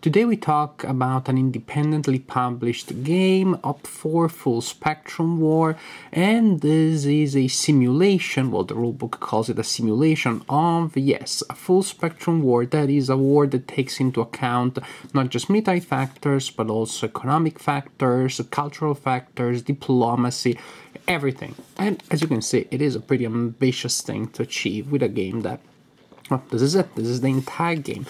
Today we talk about an independently published game, Opfor Full Spectrum War, and this is a simulation, well, the rulebook calls it a simulation of, yes, a full spectrum war. That is a war that takes into account not just military factors, but also economic factors, cultural factors, diplomacy, everything. And as you can see, it is a pretty ambitious thing to achieve with a game that, well, this is it. This is the entire game.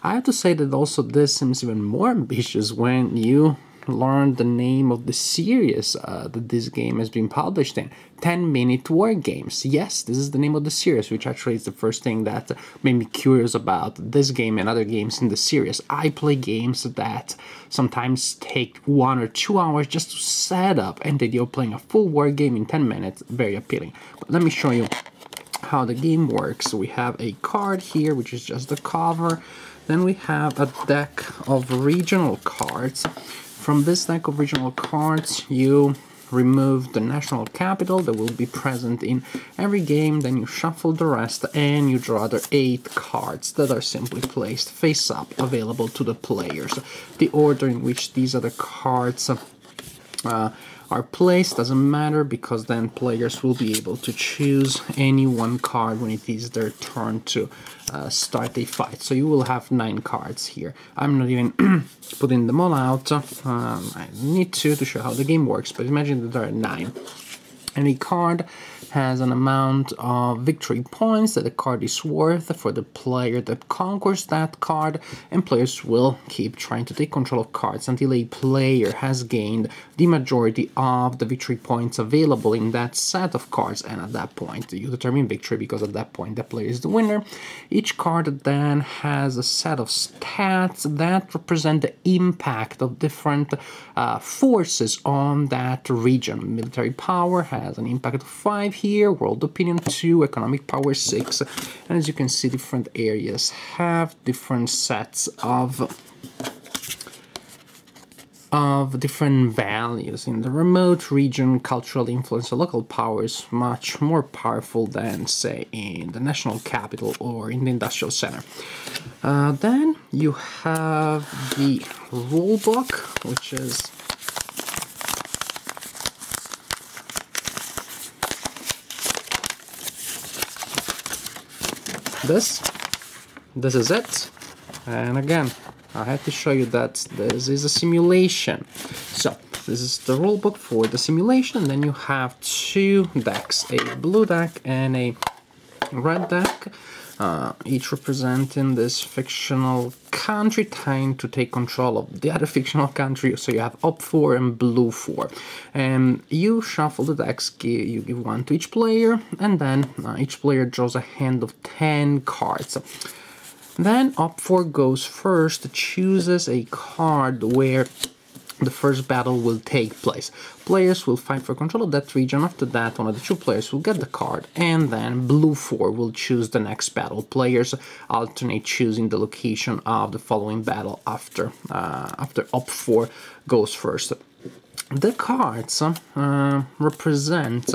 I have to say that also this seems even more ambitious when you learn the name of the series that this game has been published in. 10-minute war games. Yes, this is the name of the series, which actually is the first thing that made me curious about this game and other games in the series. I play games that sometimes take 1 or 2 hours just to set up, and the idea of playing a full war game in 10 minutes, very appealing. But let me show you how the game works. We have a card here, which is just the cover. Then we have a deck of regional cards. From this deck of regional cards, you remove the national capital that will be present in every game, then you shuffle the rest, and you draw the 8 cards that are simply placed face up, available to the players. The order in which these other cards are placed doesn't matter, because then players will be able to choose any one card when it is their turn to start a fight. So you will have 9 cards here. I'm not even putting them all out. I need to show how the game works, but imagine that there are 9. Any card has an amount of victory points that the card is worth for the player that conquers that card, and players will keep trying to take control of cards until a player has gained the majority of the victory points available in that set of cards, and at that point you determine victory, because at that point the player is the winner. Each card then has a set of stats that represent the impact of different forces on that region. Military power has an impact of 5 here, world opinion 2, economic power 6, and as you can see, different areas have different sets of different values. In the remote region, cultural influence of local power is much more powerful than, say, in the national capital or in the industrial center. Then you have the rule book, which is this is it. And again, I have to show you that this is a simulation. So this is the rulebook for the simulation. Then you have 2 decks, a blue deck and a red deck, each representing this fictional country trying to take control of the other fictional country. So you have Opfor and Bluefor, and you shuffle the decks. You give 1 to each player, and then each player draws a hand of 10 cards. Then Opfor goes first, chooses a card where the first battle will take place. Players will fight for control of that region. After that, one of the 2 players will get the card, and then Bluefor will choose the next battle. Players alternate choosing the location of the following battle after Opfor goes first. The cards represent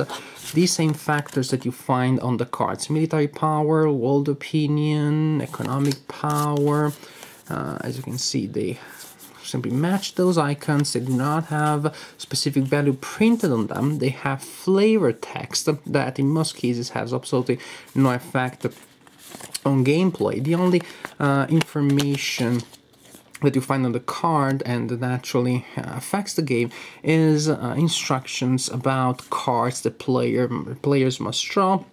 the same factors that you find on the cards: military power, world opinion, economic power. As you can see, they simply match those icons. They do not have specific value printed on them. They have flavor text that in most cases has absolutely no effect on gameplay. The only information that you find on the card and that actually affects the game is instructions about cards that players must draw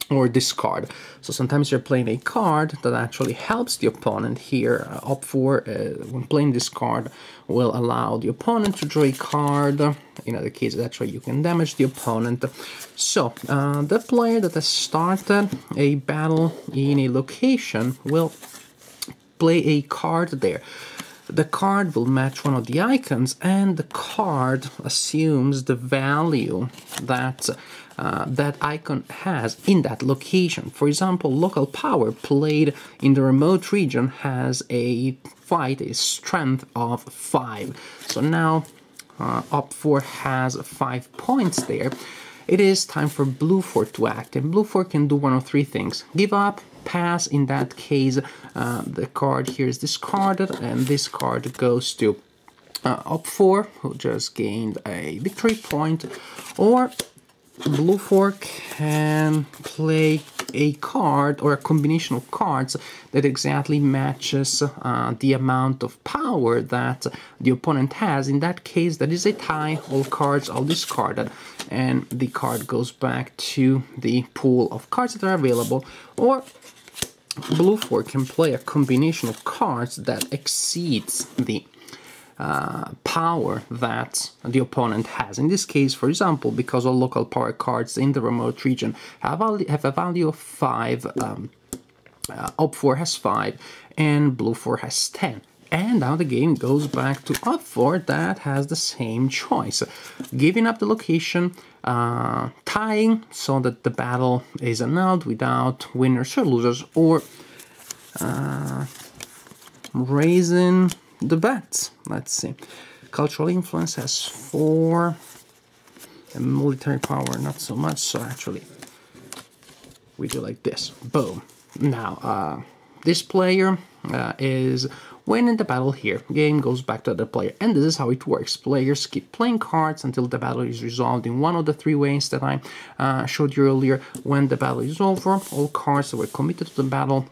or discard. So sometimes you're playing a card that actually helps the opponent. Here, Opfor, when playing this card, will allow the opponent to draw a card. In other cases, actually, you can damage the opponent. So the player that has started a battle in a location will play a card there. The card will match one of the icons, and the card assumes the value that that icon has in that location. For example, local power played in the remote region has a strength of 5. So now Opfor has 5 points there. It is time for Bluefor to act, and Bluefor can do one of 3 things: give up, pass. In that case, the card here is discarded, and this card goes to Opfor, who just gained a victory point, or Blue 4 can play a card or a combination of cards that exactly matches the amount of power that the opponent has. In that case, that is a tie. All cards are discarded, and the card goes back to the pool of cards that are available. Or Blue 4 can play a combination of cards that exceeds the power that the opponent has. In this case, for example, because all local power cards in the remote region have a value of 5, Opfor has 5, and Blue 4 has 10. And now the game goes back to Opfor that has the same choice. Giving up the location, tying so that the battle is annulled without winners or losers, or raising the bets. Let's see. Cultural influence has 4, and military power not so much, so actually we do like this. Boom. Now, this player is winning the battle here. Game goes back to the player, and this is how it works. Players keep playing cards until the battle is resolved in one of the 3 ways that I showed you earlier. When the battle is over, all cards that were committed to the battle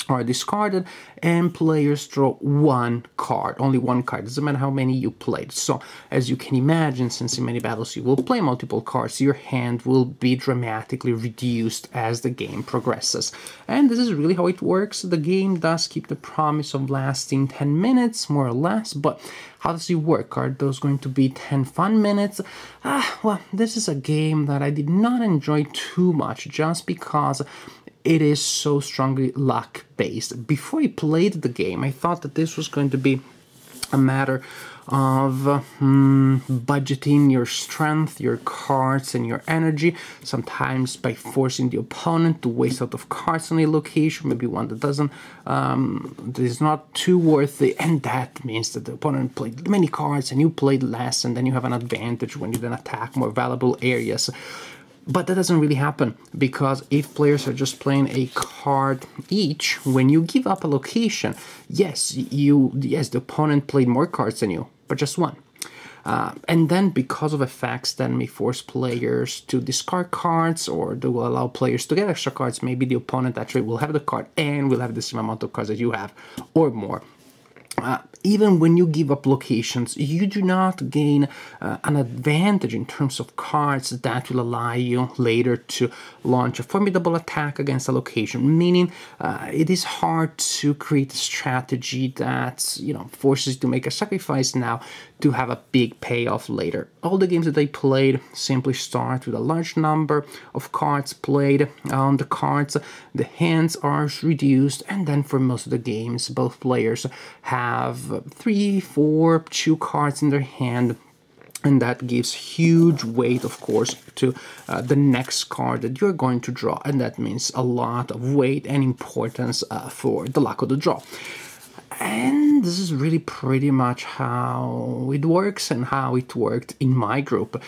are discarded, and players draw 1 card, only 1 card. Doesn't matter how many you played. So as you can imagine, since in many battles you will play multiple cards, your hand will be dramatically reduced as the game progresses. And this is really how it works. The game does keep the promise of lasting 10 minutes, more or less, but how does it work? Are those going to be 10 fun minutes? Well, this is a game that I did not enjoy too much, just because it is so strongly luck-based. Before I played the game, I thought that this was going to be a matter of budgeting your strength, your cards, and your energy, sometimes by forcing the opponent to waste out of cards on a location, maybe one that that is not too worthy, and that means that the opponent played many cards and you played less, and then you have an advantage when you then attack more valuable areas. But that doesn't really happen, because if players are just playing a card each, when you give up a location, yes, the opponent played more cards than you, but just 1. And then because of effects that may force players to discard cards, or they will allow players to get extra cards, maybe the opponent actually will have the card and will have the same amount of cards that you have, or more. Even when you give up locations, you do not gain an advantage in terms of cards that will allow you later to launch a formidable attack against a location, meaning it is hard to create a strategy that, forces you to make a sacrifice now to have a big payoff later. All the games that I played simply start with a large number of cards played on the cards, the hands are reduced, and then for most of the games, both players have 3, 4, 2 cards in their hand, and that gives huge weight, of course, to the next card that you're going to draw, and that means a lot of weight and importance for the luck of the draw. And this is really pretty much how it works and how it worked in my group.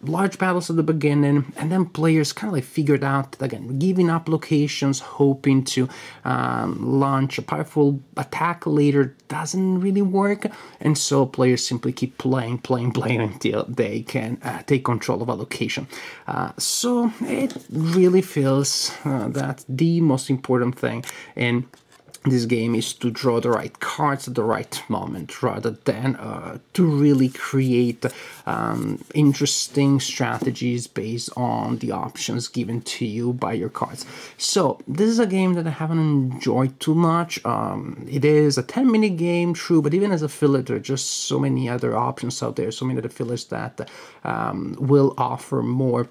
Large battles at the beginning, and then players kind of like figured out that, again, giving up locations, hoping to launch a powerful attack later doesn't really work, and so players simply keep playing until they can take control of a location. So it really feels that the most important thing in this game is to draw the right cards at the right moment, rather than to really create interesting strategies based on the options given to you by your cards. So this is a game that I haven't enjoyed too much. It is a 10-minute game, true, but even as a filler, there are just so many other options out there, so many other fillers that will offer more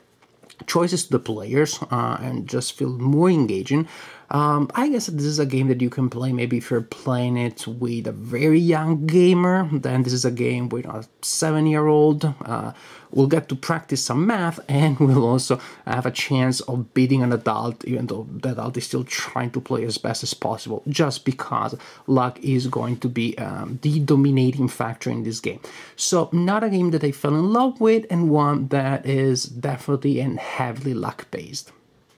choices to the players and just feel more engaging. I guess this is a game that you can play maybe if you're playing it with a very young gamer. Then this is a game with a 7-year-old. We'll get to practice some math, and we'll also have a chance of beating an adult, even though the adult is still trying to play as best as possible, just because luck is going to be the dominating factor in this game. So not a game that I fell in love with, and one that is definitely and heavily luck-based.